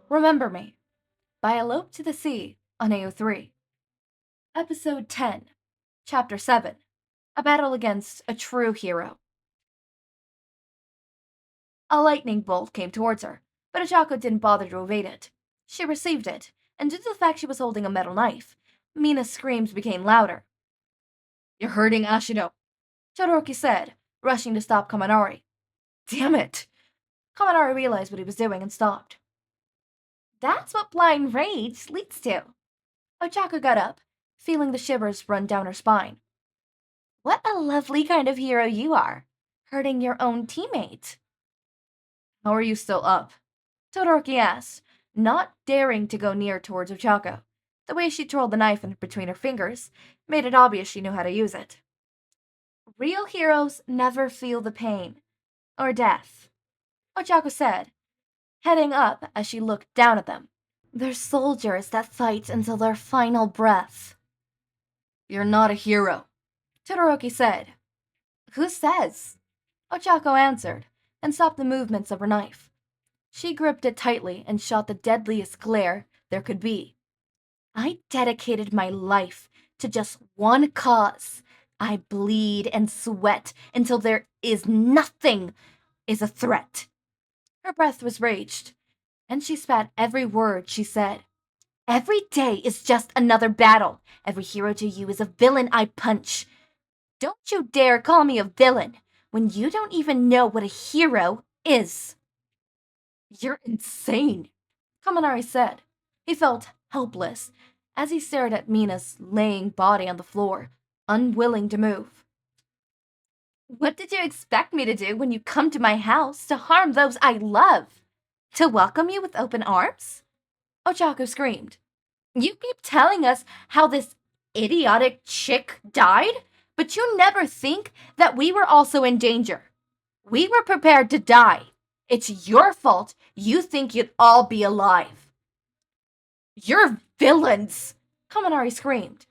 Remember Me by Elope to the Sea on AO3. Episode 10, Chapter 7, A Battle Against a True Hero. A lightning bolt came towards her, but Ochako didn't bother to evade it. She received it, and due to the fact she was holding a metal knife, Mina's screams became louder. "You're hurting Ashido," Todoroki said, rushing to stop Kaminari. "Damn it!" Kaminari realized what he was doing and stopped. "That's what blind rage leads to." Ochako got up, feeling the shivers run down her spine. "What a lovely kind of hero you are, hurting your own teammate." "How are you still up?" Todoroki asked, not daring to go near towards Ochako. The way she twirled the knife in between her fingers made it obvious she knew how to use it. "Real heroes never feel the pain or death," Ochako said, heading up as she looked down at them. "They're soldiers that fight until their final breath." "You're not a hero," Todoroki said. "Who says?" Ochako answered, and stopped the movements of her knife. She gripped it tightly and shot the deadliest glare there could be. "I dedicated my life to just one cause. I bleed and sweat until there is nothing is a threat." Her breath was raged, and she spat every word she said. "Every day is just another battle. Every hero to you is a villain I punch. Don't you dare call me a villain when you don't even know what a hero is." "You're insane," Kaminari said. He felt helpless as he stared at Mina's laying body on the floor, unwilling to move. "What did you expect me to do when you come to my house to harm those I love? To welcome you with open arms?" Ochako screamed. "You keep telling us how this idiotic chick died, but you never think that we were also in danger. We were prepared to die. It's your fault you think you'd all be alive." "You're villains!" Kaminari screamed.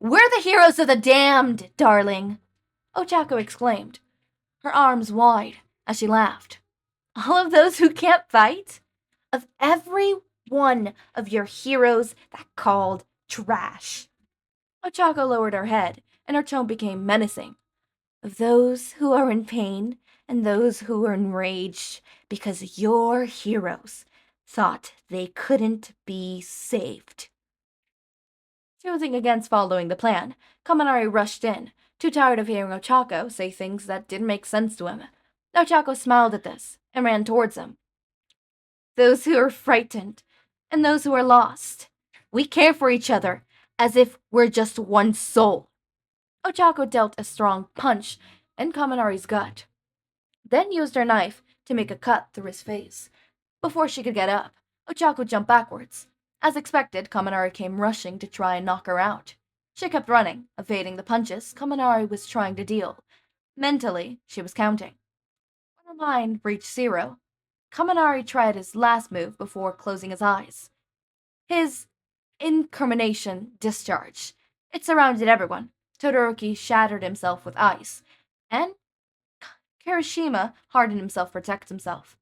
"We're the heroes of the damned, darling," Ochako exclaimed, her arms wide as she laughed. "All of those who can't fight? Of every one of your heroes that called trash." Ochako lowered her head, and her tone became menacing. "Of those who are in pain and those who are enraged because your heroes thought they couldn't be saved." Choosing against following the plan, Kaminari rushed in, too tired of hearing Ochako say things that didn't make sense to him. Ochako smiled at this and ran towards him. "Those who are frightened and those who are lost. We care for each other as if we're just one soul." Ochako dealt a strong punch in Kaminari's gut, then used her knife to make a cut through his face. Before she could get up, Ochako jumped backwards. As expected, Kaminari came rushing to try and knock her out. She kept running, evading the punches Kaminari was trying to deal. Mentally, she was counting. When her mind reached 0, Kaminari tried his last move before closing his eyes. His incrimination discharge. It surrounded everyone. Todoroki shattered himself with ice, and Kirishima hardened himself to protect himself.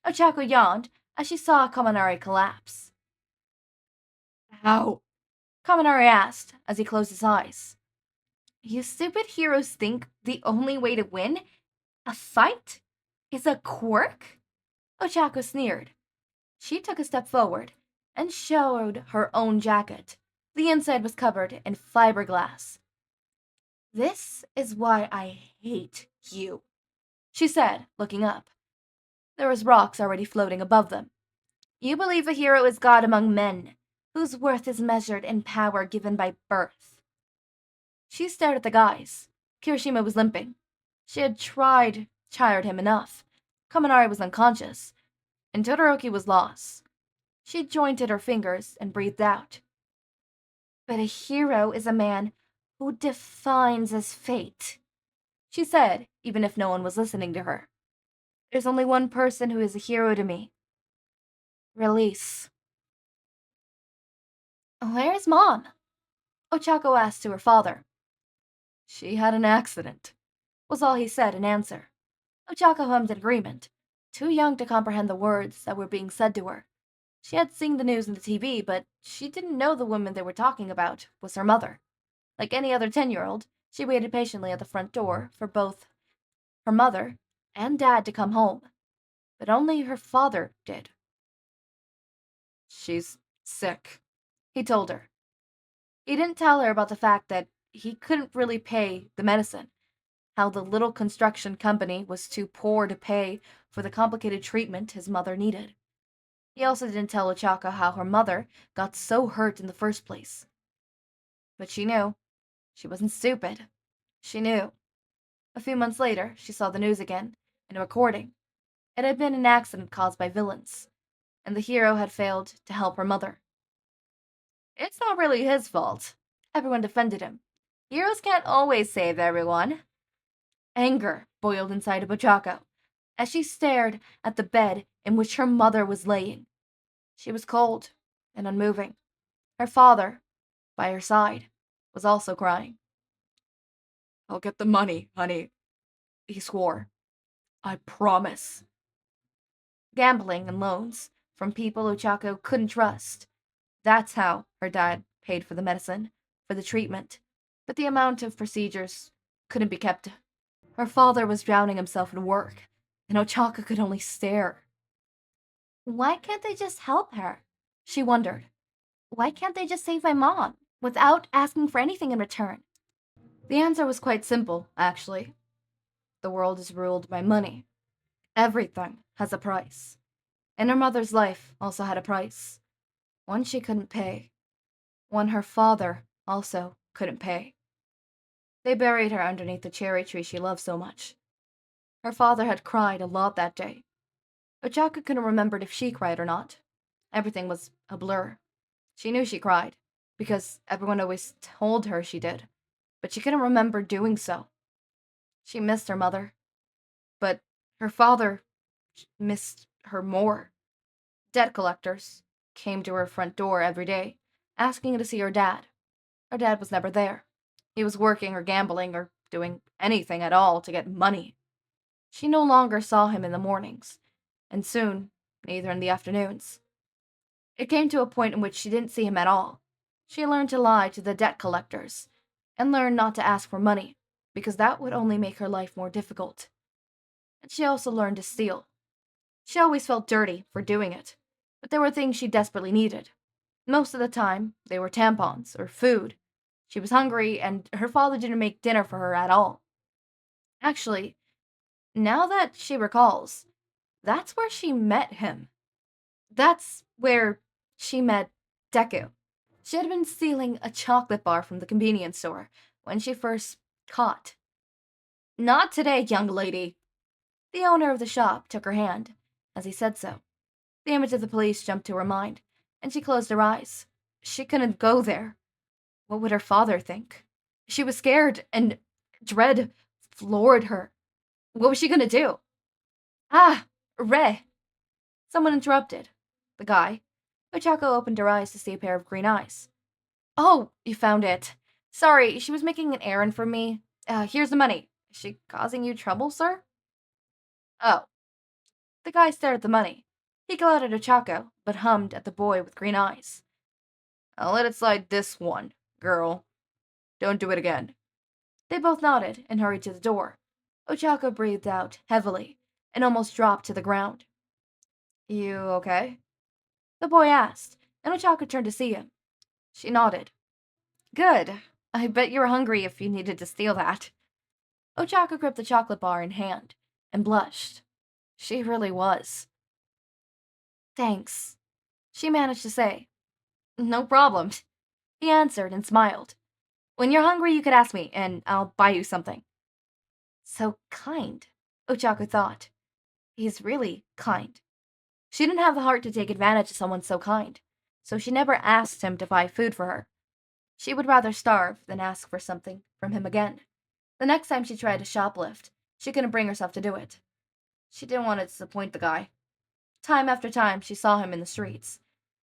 Ochako yawned as she saw Kaminari collapse. "How?" Kaminari asked as he closed his eyes. "You stupid heroes think the only way to win a fight is a quirk?" Ochako sneered. She took a step forward and showed her own jacket. The inside was covered in fiberglass. "This is why I hate you," she said, looking up. There was rocks already floating above them. "You believe a hero is God among men, whose worth is measured in power given by birth." She stared at the guys. Kirishima was limping. She had tired him enough. Kaminari was unconscious, and Todoroki was lost. She jointed her fingers and breathed out. "But a hero is a man who defines his fate," she said, even if no one was listening to her. "There's only one person who is a hero to me. Release." "Where's Mom?" Ochako asked to her father. "She had an accident," was all he said in answer. Ochako hummed in agreement, too young to comprehend the words that were being said to her. She had seen the news on the TV, but she didn't know the woman they were talking about was her mother. Like any other 10-year-old, she waited patiently at the front door for both her mother and dad to come home, but only her father did. "She's sick," he told her. He didn't tell her about the fact that he couldn't really pay the medicine, how the little construction company was too poor to pay for the complicated treatment his mother needed. He also didn't tell Ochako how her mother got so hurt in the first place. But she knew. She wasn't stupid. She knew. A few months later, she saw the news again, in a recording. It had been an accident caused by villains, and the hero had failed to help her mother. "It's not really his fault." Everyone defended him. "Heroes can't always save everyone." Anger boiled inside of Ochako as she stared at the bed in which her mother was laying. She was cold and unmoving. Her father, by her side, was also crying. "I'll get the money, honey," he swore. "I promise." Gambling and loans from people Ochako couldn't trust. That's how her dad paid for the medicine, for the treatment. But the amount of procedures couldn't be kept. Her father was drowning himself in work, and Ochako could only stare. Why can't they just help her? She wondered. Why can't they just save my mom without asking for anything in return? The answer was quite simple, actually. The world is ruled by money. Everything has a price. And her mother's life also had a price. One she couldn't pay. One her father also couldn't pay. They buried her underneath the cherry tree she loved so much. Her father had cried a lot that day. Ochako couldn't remember if she cried or not. Everything was a blur. She knew she cried, because everyone always told her she did, but she couldn't remember doing so. She missed her mother, but her father missed her more. Debt collectors came to her front door every day, asking to see her dad. Her dad was never there. He was working or gambling or doing anything at all to get money. She no longer saw him in the mornings, and soon, neither in the afternoons. It came to a point in which she didn't see him at all. She learned to lie to the debt collectors, and learned not to ask for money, because that would only make her life more difficult. And she also learned to steal. She always felt dirty for doing it, but there were things she desperately needed. Most of the time, they were tampons or food. She was hungry, and her father didn't make dinner for her at all. Actually, now that she recalls, that's where she met him. That's where she met Deku. She had been stealing a chocolate bar from the convenience store when she first caught. "Not today, young lady." The owner of the shop took her hand as he said so. The image of the police jumped to her mind, and she closed her eyes. She couldn't go there. What would her father think? She was scared, and dread floored her. What was she gonna do? "Ah, Re!" Someone interrupted. The guy. Ochako opened her eyes to see a pair of green eyes. "Oh, you found it. Sorry, she was making an errand for me. Here's the money. Is she causing you trouble, sir?" "Oh." The guy stared at the money. He glared at Ochako, but hummed at the boy with green eyes. "I'll let it slide this one, girl. Don't do it again." They both nodded and hurried to the door. Ochako breathed out heavily and almost dropped to the ground. "You okay?" the boy asked, and Ochako turned to see him. She nodded. "Good. I bet you were hungry if you needed to steal that." Ochako gripped the chocolate bar in hand and blushed. She really was. "Thanks," she managed to say. "No problem," he answered and smiled. "When you're hungry, you could ask me, and I'll buy you something." So kind, Ochako thought. He's really kind. She didn't have the heart to take advantage of someone so kind, so she never asked him to buy food for her. She would rather starve than ask for something from him again. The next time she tried to shoplift, she couldn't bring herself to do it. She didn't want to disappoint the guy. Time after time, she saw him in the streets.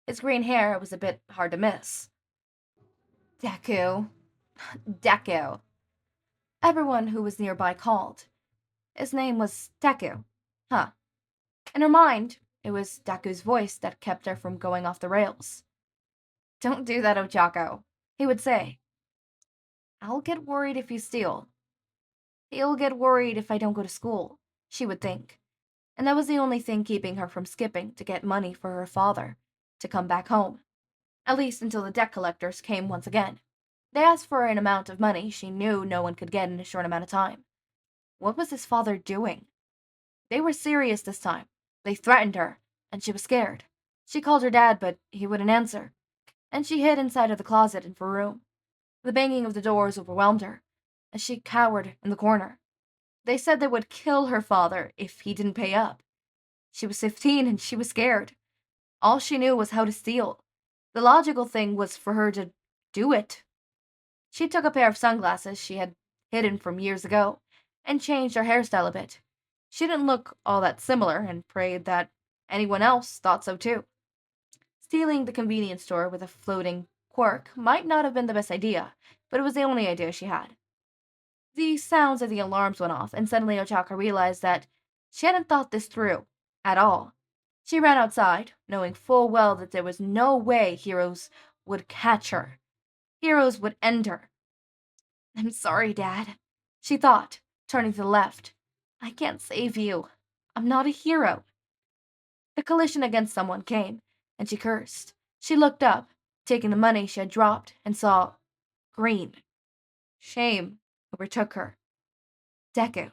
His green hair was a bit hard to miss. Deku. Deku. Everyone who was nearby called. His name was Deku. Huh. In her mind, It was Deku's voice that kept her from going off the rails. "Don't do that, Ochako," he would say. "I'll get worried if you steal." "He'll get worried if I don't go to school," she would think. And that was the only thing keeping her from skipping to get money for her father to come back home. At least until the debt collectors came once again. They asked for an amount of money she knew no one could get in a short amount of time. What was his father doing? They were serious this time. They threatened her, and she was scared. She called her dad, but he wouldn't answer, and she hid inside of the closet in her room. The banging of the doors overwhelmed her, as she cowered in the corner. They said they would kill her father if he didn't pay up. She was 15 and she was scared. All she knew was how to steal. The logical thing was for her to do it. She took a pair of sunglasses she had hidden from years ago and changed her hairstyle a bit. She didn't look all that similar and prayed that anyone else thought so too. Stealing the convenience store with a floating quirk might not have been the best idea, but it was the only idea she had. The sounds of the alarms went off, and suddenly Ochako realized that she hadn't thought this through at all. She ran outside, knowing full well that there was no way heroes would catch her. Heroes would end her. "I'm sorry, Dad," she thought, turning to the left. "I can't save you. I'm not a hero." The collision against someone came, and she cursed. She looked up, taking the money she had dropped, and saw green. Shame overtook her. Deku.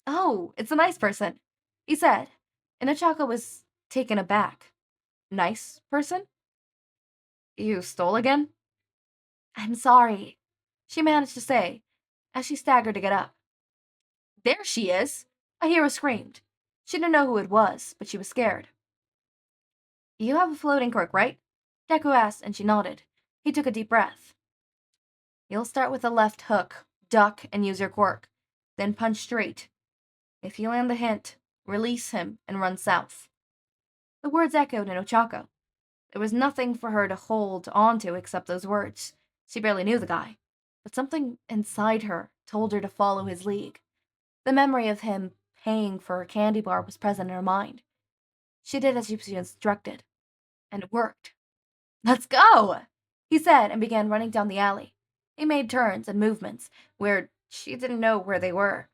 "Oh, it's a nice person," he said, and Ochako was taken aback. "Nice person? You stole again?" "I'm sorry," she managed to say, as she staggered to get up. "There she is!" a hero screamed. She didn't know who it was, but she was scared. "You have a floating quirk, right?" Deku asked, and she nodded. He took a deep breath. "You'll start with a left hook, duck, and use your quirk. Then punch straight. If you land the hint, release him and run south." The words echoed in Ochako. There was nothing for her to hold on to except those words. She barely knew the guy, but something inside her told her to follow his lead. The memory of him paying for a candy bar was present in her mind. She did as she was instructed, and it worked. "Let's go!" he said, and began running down the alley. He made turns and movements where she didn't know where they were,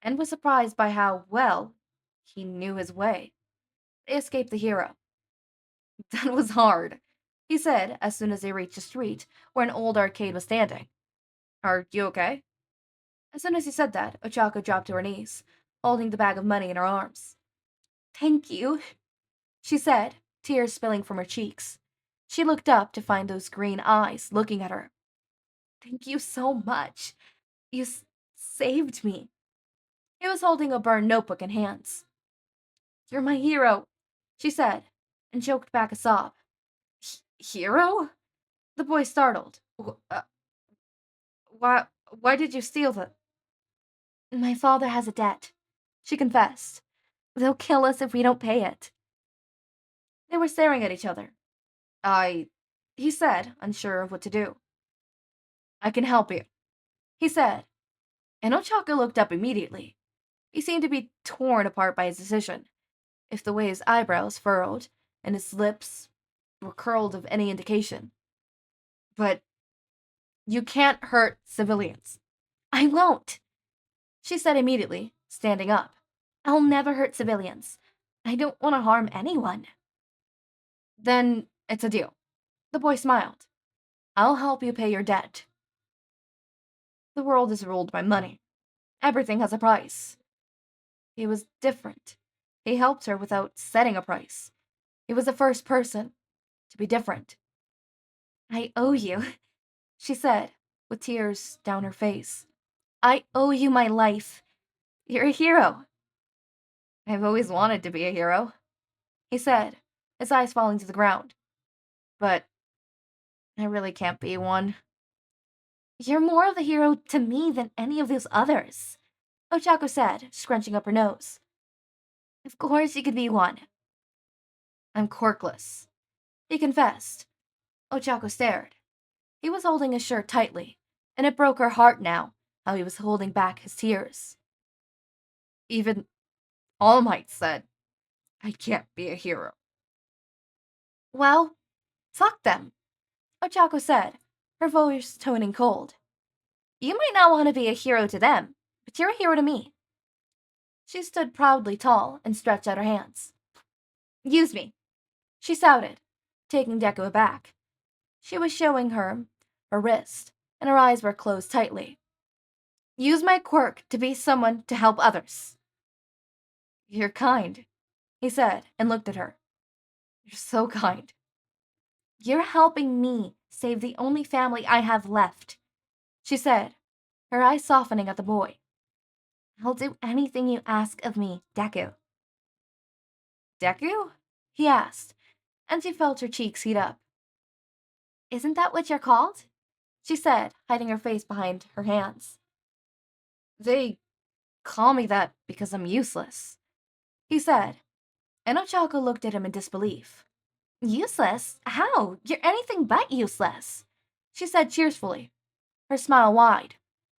and was surprised by how well he knew his way. They escaped the hero. "That was hard," he said as soon as they reached a street where an old arcade was standing. "Are you okay?" As soon as he said that, Ochako dropped to her knees, holding the bag of money in her arms. "Thank you," she said, tears spilling from her cheeks. She looked up to find those green eyes looking at her. "Thank you so much. You saved me." He was holding a burned notebook in hands. "You're my hero," she said, and choked back a sob. "Hero?" The boy startled. Why did you steal the—" "My father has a debt," she confessed. "They'll kill us if we don't pay it." They were staring at each other. He said, unsure of what to do. "I can help you," he said, and Ochako looked up immediately. He seemed to be torn apart by his decision, if the way his eyebrows furrowed and his lips were curled of any indication. "But you can't hurt civilians." "I won't," she said immediately, standing up. "I'll never hurt civilians. I don't want to harm anyone." "Then it's a deal." The boy smiled. "I'll help you pay your debt." The world is ruled by money. Everything has a price. He was different. He helped her without setting a price. He was the first person to be different. "I owe you," she said, with tears down her face. "I owe you my life. You're a hero." "I've always wanted to be a hero," he said, his eyes falling to the ground. "But I really can't be one." "You're more of a hero to me than any of those others," Ochako said, scrunching up her nose. "Of course you could be one." "I'm quirkless," he confessed. Ochako stared. He was holding his shirt tightly, and it broke her heart now how he was holding back his tears. "Even All Might said I can't be a hero. Well, fuck them, Ochako said, her voice toning cold. You might not want to be a hero to them, but you're a hero to me. She stood proudly tall and stretched out her hands. Use me, she shouted, taking Deku aback. She was showing her wrist, and her eyes were closed tightly. Use my quirk to be someone to help others. You're kind, he said, and looked at her. You're so kind. You're helping me save the only family I have left, she said, her eyes softening at the boy. I'll do anything you ask of me, Deku. Deku? He asked, and she felt her cheeks heat up. Isn't that what you're called? She said, hiding her face behind her hands. They call me that because I'm useless, he said, and Ochako looked at him in disbelief. Useless? How? You're anything but useless, she said cheerfully, her smile wide.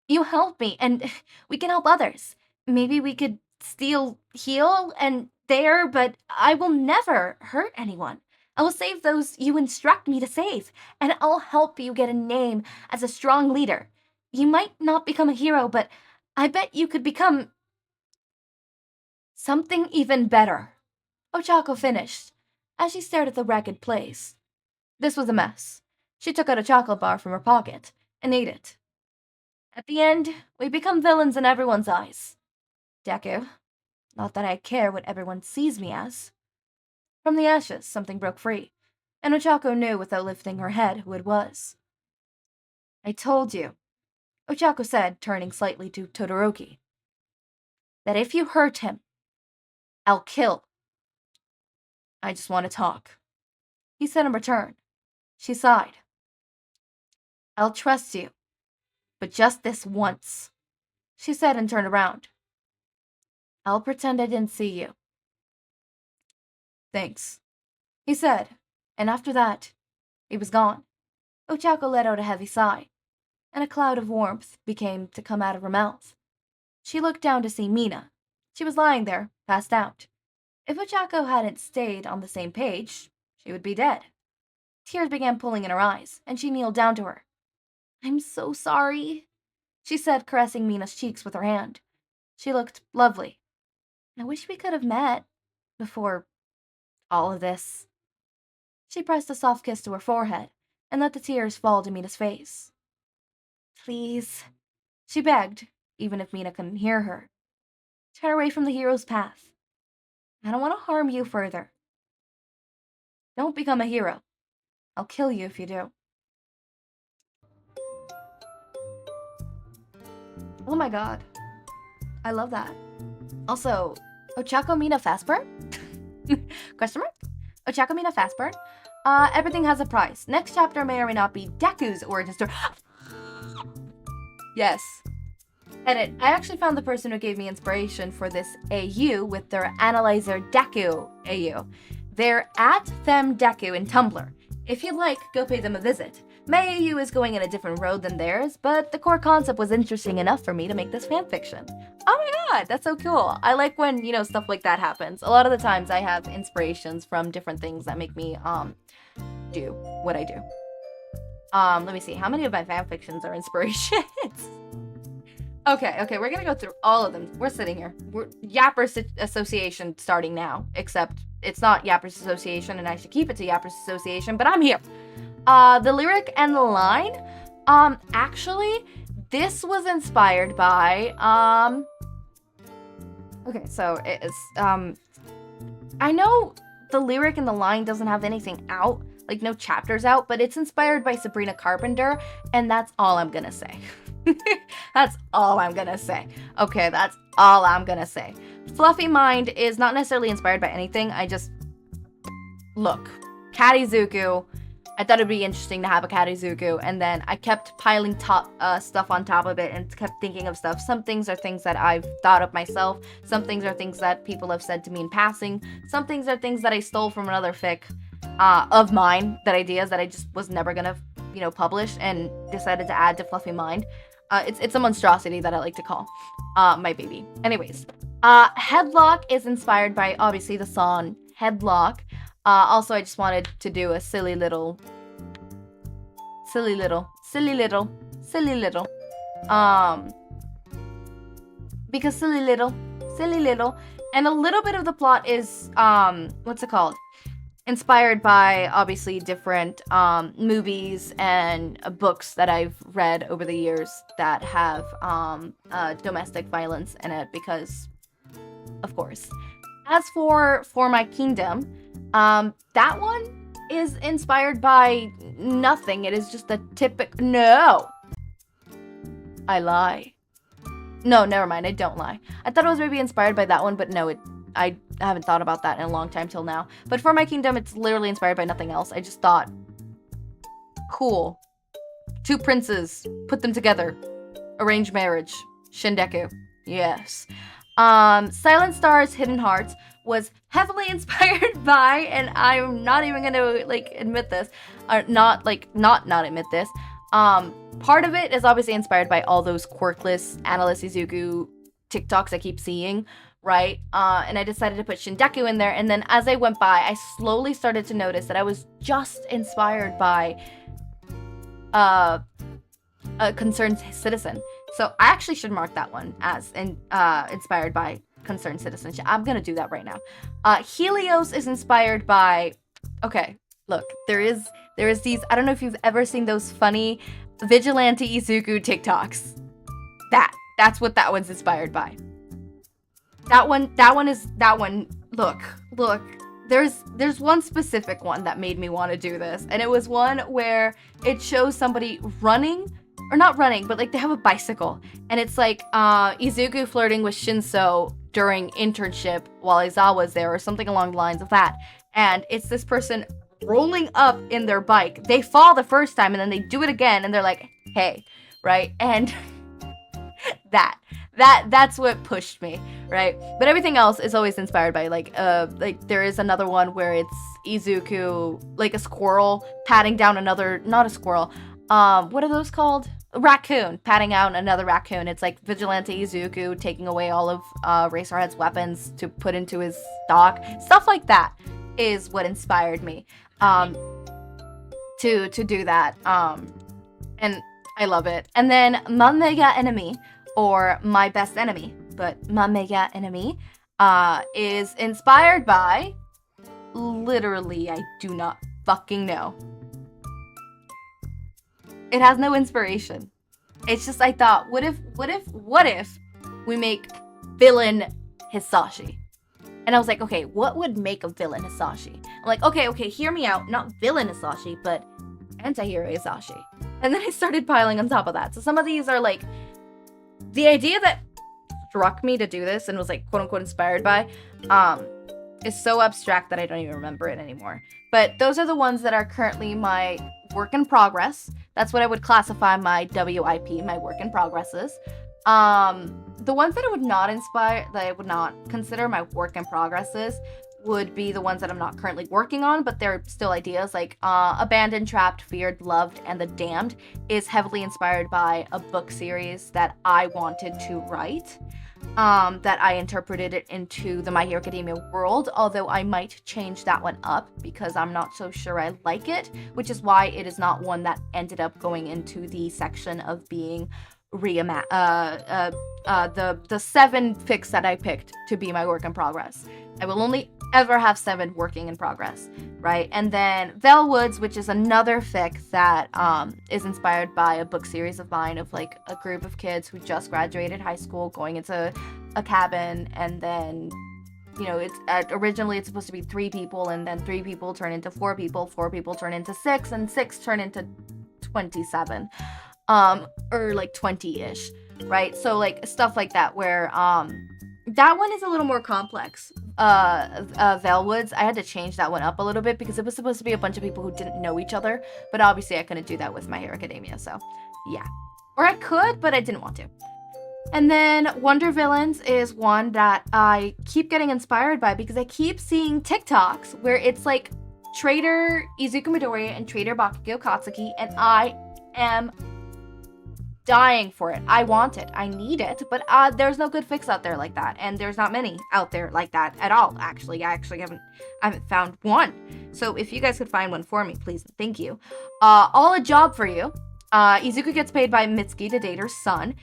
You help me, and we can help others. Maybe we could steal, heal, and there, but I will never hurt anyone. I will save those you instruct me to save, and I'll help you get a name as a strong leader. You might not become a hero, but I bet you could become something even better, Ochako finished, as she stared at the wrecked place. This was a mess. She took out a chocolate bar from her pocket and ate it. At the end, we become villains in everyone's eyes. Deku, not that I care what everyone sees me as. From the ashes, something broke free, and Ochako knew without lifting her head who it was. I told you, Ochako said, turning slightly to Todoroki, that if you hurt him, I'll kill. I just want to talk, he said in return. She sighed. I'll trust you, but just this once, she said and turned around. I'll pretend I didn't see you. Thanks, he said, and after that, he was gone. Ochako let out a heavy sigh, and a cloud of warmth began to come out of her mouth. She looked down to see Mina. She was lying there, passed out. If Ochako hadn't stayed on the same page, she would be dead. Tears began pooling in her eyes, and she kneeled down to her. I'm so sorry, she said, caressing Mina's cheeks with her hand. She looked lovely. I wish we could have met before all of this. She pressed a soft kiss to her forehead and let the tears fall to Mina's face. Please, she begged, even if Mina couldn't hear her. Turn away from the hero's path. I don't want to harm you further. Don't become a hero. I'll kill you if you do. Oh my god. I love that. Also, Ochako Mina fast burn? Question mark? Ochako Mina fast burn? Everything has a price. Next chapter may or may not be Deku's origin story. Yes. Edit. I actually found the person who gave me inspiration for this AU with their analyzer Deku AU. They're at FemDeku in Tumblr. If you'd like, go pay them a visit. My AU is going in a different road than theirs, but the core concept was interesting enough for me to make this fanfiction. Oh my god, that's so cool. I like when, stuff like that happens. A lot of the times I have inspirations from different things that make me, do what I do. Let me see. How many of my fanfictions are inspirations? Okay, we're gonna go through all of them. We're sitting here. We're Yappers Association starting now, except it's not Yappers Association, and I should keep it to Yappers Association, but I'm here. The lyric and the line, actually, this was inspired by, okay, so it's, I know the lyric and the line doesn't have anything out, like no chapters out, but it's inspired by Sabrina Carpenter, and that's all I'm gonna say. That's all I'm gonna say. Okay, that's all I'm gonna say. Fluffy Mind is not necessarily inspired by anything. Look, Cat Izuku. I thought it'd be interesting to have a Cat Izuku, and then I kept piling stuff on top of it and kept thinking of stuff. Some things are things that I've thought of myself. Some things are things that people have said to me in passing. Some things are things that I stole from another fic of mine, ideas that I just was never gonna, publish, and decided to add to Fluffy Mind. It's a monstrosity that I like to call my baby. Anyways, Headlock is inspired by, obviously, the song Headlock. Also, I just wanted to do a silly little, because silly little, and a little bit of the plot is, what's it called? Inspired by, obviously, different movies and books that I've read over the years that have domestic violence in it, because, of course. As for my kingdom, that one is inspired by nothing. It is just a typical... No! I lie. No, never mind. I don't lie. I thought it was maybe inspired by that one, but no, I haven't thought about that in a long time till now. But for my kingdom, it's literally inspired by nothing else. I just thought, cool. 2 princes, put them together. Arranged marriage. Shindeku. Yes. Silent Stars, Hidden Hearts was heavily inspired by, and I'm not even gonna, like, admit this, or not admit this. Part of it is obviously inspired by all those quirkless Analyst Izuku TikToks I keep seeing, right? And I decided to put Shindeku in there, and then as I went by, I slowly started to notice that I was just inspired by a Concerned Citizen. So I actually should mark that one as inspired by Concerned Citizen. I'm gonna do that right now. Helios is inspired by... Okay, look, there is these... I don't know if you've ever seen those funny Vigilante Izuku TikToks. That's what that one's inspired by. That one. Look. There's one specific one that made me want to do this, and it was one where it shows somebody running, or not running, but like they have a bicycle, and it's like Izuku flirting with Shinso during internship while Aizawa's there, or something along the lines of that. And it's this person rolling up in their bike. They fall the first time, and then they do it again, and they're like, hey, right? And that's what pushed me, right? But everything else is always inspired by, like there is another one where it's Izuku, like a squirrel patting down another, not a squirrel, what are those called? A raccoon, patting out another raccoon. It's like Vigilante Izuku taking away all of Racerhead's weapons to put into his stock. Stuff like that is what inspired me to do that. And I love it. And then Ma Mega Enemy, or My Best Enemy, but Ma Mega Enemy is inspired by, literally, I do not fucking know. It has no inspiration. It's just, I thought, what if we make villain Hisashi? And I was like, okay, what would make a villain Hisashi? I'm like, okay, hear me out. Not villain Hisashi, but anti-hero Hisashi. And then I started piling on top of that. So some of these are like, the idea that struck me to do this and was like quote unquote inspired by is so abstract that I don't even remember it anymore. But those are the ones that are currently my work in progress. That's what I would classify my WIP, my work in progresses. The ones that I would not inspire, that I would not consider my work in progresses, would be the ones that I'm not currently working on, but they're still ideas. Like Abandoned, Trapped, Feared, Loved, and The Damned is heavily inspired by a book series that I wanted to write, that I interpreted it into the My Hero Academia world, although I might change that one up because I'm not so sure I like it, which is why it is not one that ended up going into the section of being the 7 fics that I picked to be my work in progress. I will only ever have 7 working in progress, right? And then Vale Woods, which is another fic that is inspired by a book series of mine of like a group of kids who just graduated high school going into a cabin, and then, you know, it's originally it's supposed to be 3 people, and then 3 people turn into 4 people, 4 people turn into 6, and 6 turn into 27, or like 20-ish, right? So like stuff like that, where that one is a little more complex. Vale Woods, I had to change that one up a little bit because it was supposed to be a bunch of people who didn't know each other, but obviously I couldn't do that with My Hero Academia, so yeah. Or I could, but I didn't want to. And then Wonder Villains is one that I keep getting inspired by because I keep seeing TikToks where it's like Trader Izuku Midoriya and Trader Bakugo Katsuki, and I am dying for it. I want it. I need it. But there's no good fix out there like that. And there's not many out there like that at all, actually. I actually haven't found one. So if you guys could find one for me, please. Thank you. All a job for you. Izuku gets paid by Mitsuki to date her son.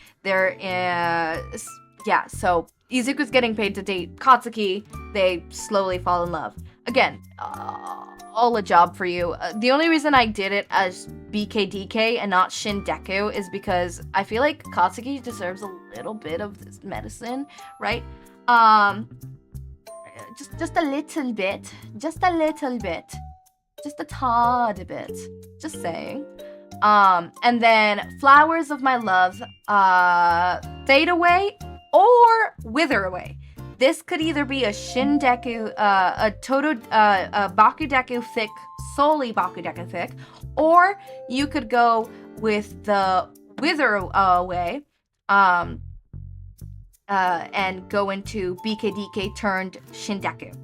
So Izuku's getting paid to date Katsuki. They slowly fall in love. Again, all a job for you. The only reason I did it as BKDK and not Shindeku is because I feel like Katsuki deserves a little bit of this medicine, right? Just a little bit. Just a little bit. Just a tad bit. Just saying. And then Flowers of My Love fade away or wither away. This could either be a Shindeku, a Bakudeku fic, solely Bakudeku fic, or you could go with the wither away, and go into BKDK turned Shindeku,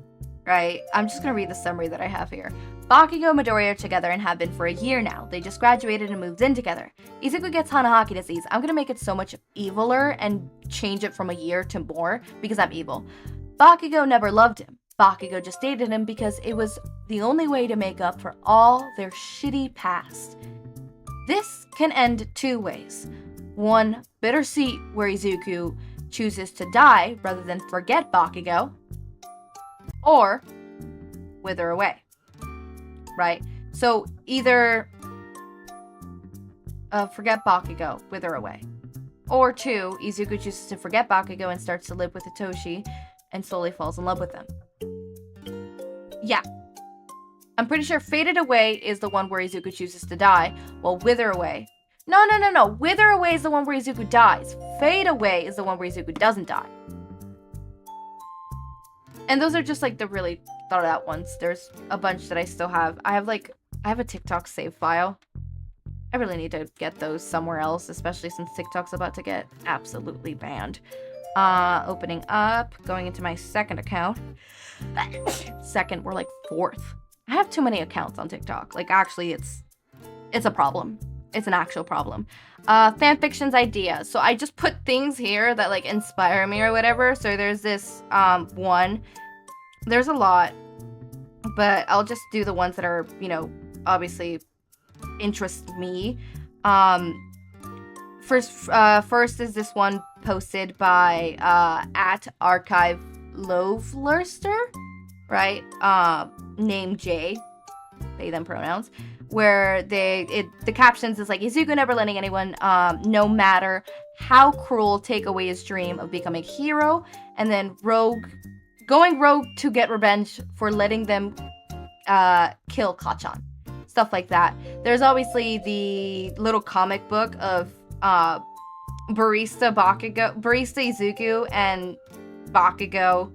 right? I'm just gonna read the summary that I have here. Bakugo and Midoriya are together and have been for a year now. They just graduated and moved in together. Izuku gets Hanahaki disease. I'm gonna make it so much eviler and change it from a year to more because I'm evil. Bakugo never loved him. Bakugo just dated him because it was the only way to make up for all their shitty past. This can end two ways. One, bittersweet where Izuku chooses to die rather than forget Bakugo. Or wither away. Right? So either forget Bakugo, wither away. Or two, Izuku chooses to forget Bakugo and starts to live with Hitoshi and slowly falls in love with him. Yeah. I'm pretty sure Faded Away is the one where Izuku chooses to die, while Wither Away... No. Wither Away is the one where Izuku dies. Fade Away is the one where Izuku doesn't die. And those are just like the really thought out ones. There's a bunch that I still have. I have a TikTok save file. I really need to get those somewhere else, especially since TikTok's about to get absolutely banned. Opening up, going into my second account. Second, we're like fourth. I have too many accounts on TikTok. Like, actually, it's a problem. It's an actual problem. Fanfictions idea. So I just put things here that like inspire me or whatever. So there's this one. There's a lot, but I'll just do the ones that are, you know, obviously interest me. First is this one posted by at Archive Lovelurster, right? Name J, they them pronouns, where the captions is like, Izuku never letting anyone, no matter how cruel, take away his dream of becoming a hero, and then going rogue to get revenge for letting them kill Kachan. Stuff like that. There's obviously the little comic book of Barista Izuku and Bakugo,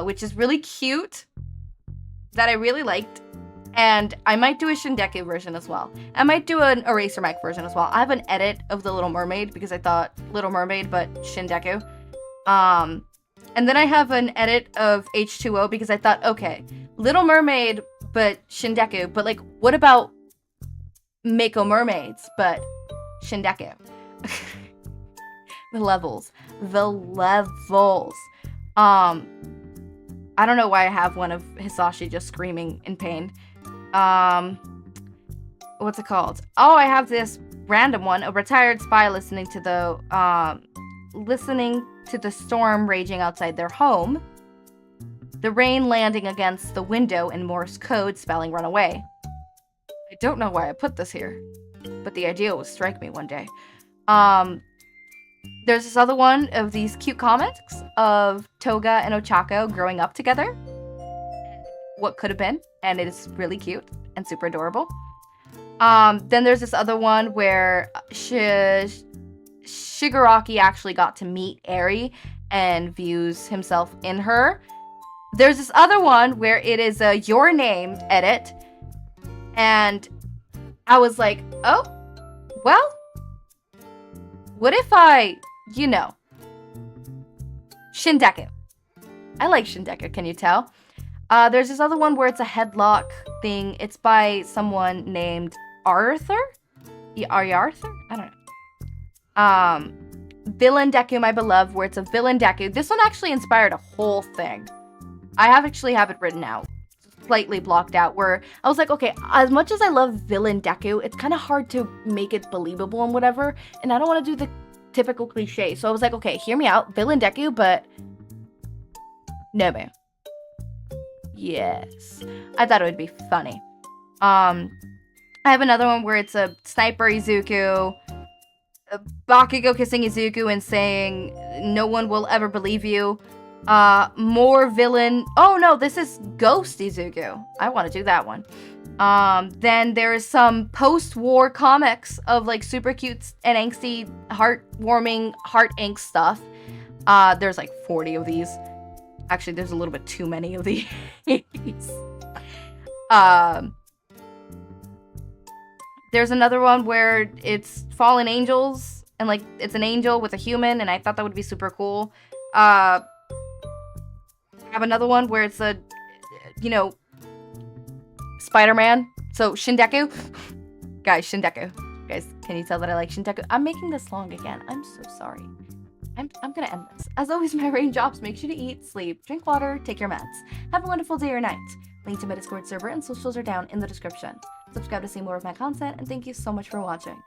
which is really cute, that I really liked. And I might do a Shindeku version as well. I might do an Eraser Mike version as well. I have an edit of The Little Mermaid because I thought Little Mermaid but Shindeku. And then I have an edit of H2O because I thought, okay, Little Mermaid but Shindeku, but like, what about Mako Mermaids but Shindeku? The levels. I don't know why I have one of Hisashi just screaming in pain. What's it called? Oh, I have this random one. A retired spy listening to the storm raging outside their home. The rain landing against the window in Morse code spelling run away. I don't know why I put this here, but the idea will strike me one day. There's this other one of these cute comics of Toga and Ochako growing up together. What could have been, and it is really cute and super adorable. Then there's this other one where Shigaraki actually got to meet Eri and views himself in her. There's this other one where it is a Your Name edit, and I was like, oh, well, what if I, Shindeku. I like Shindeku, can you tell? There's this other one where it's a headlock thing. It's by someone named Arthur? Arthur? I don't know. Villain Deku, My Beloved, where it's a villain Deku. This one actually inspired a whole thing. I actually have it written out, slightly blocked out, where I was like, okay, as much as I love villain Deku, it's kind of hard to make it believable and whatever, and I don't want to do the typical cliche. So I was like, okay, hear me out, villain Deku, but Nobu. Yes. I thought it would be funny. I have another one where it's a sniper Izuku, Bakugo kissing Izuku and saying, no one will ever believe you. More villain. Oh no, this is Ghost Izuku. I want to do that one. Then there's some post-war comics of like super cute and angsty, heartwarming, heart ink stuff. There's like 40 of these. Actually, there's a little bit too many of these. There's another one where it's fallen angels and like it's an angel with a human, and I thought that would be super cool. I have another one where it's a, you know, Spider-Man. So Shindeku. Guys, Shindeku. Guys, can you tell that I like Shindeku? I'm making this long again. I'm so sorry. I'm gonna end this. As always, my raindrops, make sure to eat, sleep, drink water, take your meds. Have a wonderful day or night. Link to my Discord server and socials are down in the description. Subscribe to see more of my content, and thank you so much for watching.